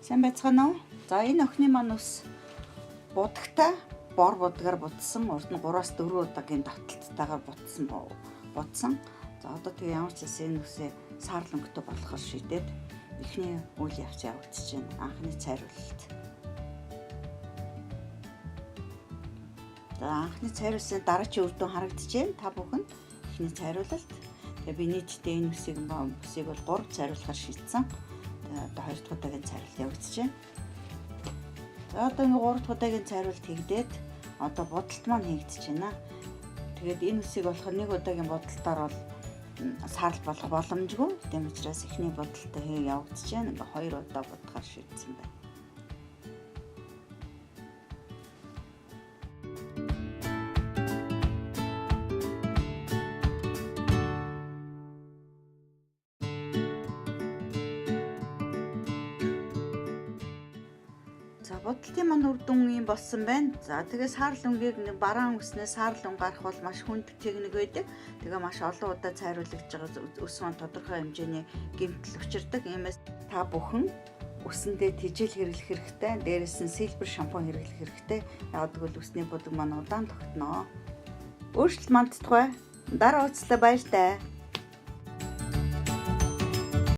Сайн байцгаана уу? За энэ охины маань ус будагтай бор будгаар будсан. Урд нь 3-4 удаагийн давталтайгаар будсан. За одоо тэгээ ямар ч хэсэг энэ үсээ саарл өнгөтэй болохоор шийдээд эхний үйл явц явагдаж байна. Анхны цайруулалт. За анхны цайруулсан дараачийн үр дүн харагдаж байна. Та бүхэнд эхний цайруулалт. Тэгээ би нийтдээ энэ үсийг бол 3 цайруулахаар шийдсэн. Одоо 2 дахь удаагийн цайруулалт явагдаж байна. За одоо энэ 3 дахь удаагийн цайруулалт хийгдээд одоо будалт маань хийгдэж байна. Тэгээд энэ үсийг болохоор 1 удаагийн будалтаар бол саарл болох боломжгүй. Тийм учраас эхний будалтаа явагдаж байна. Ингээ 2 удаа будахаар шийдсэн байна. За будалтын маань үр дүн юм болсон байна. За тэгээ саарл өнгийг бараан үснээс саарл өнгө гарах бол маш хүнд техник байдаг. Тэгээ маш олон удаа цайруулагдж байгаа ус маань тодорхой хэмжээний гэмтэл учирдаг. Иймээс та бүхэн үсэндээ тижэл хэрэглэх хэрэгтэй. Дээрээс нь сильвер шампунь хэрэглэх хэрэгтэй. Яагаад гэвэл үсний будаг маань удаан тогтноо. Өөрчлөлт манддаггүй. Дараа уулзлаа баяртай.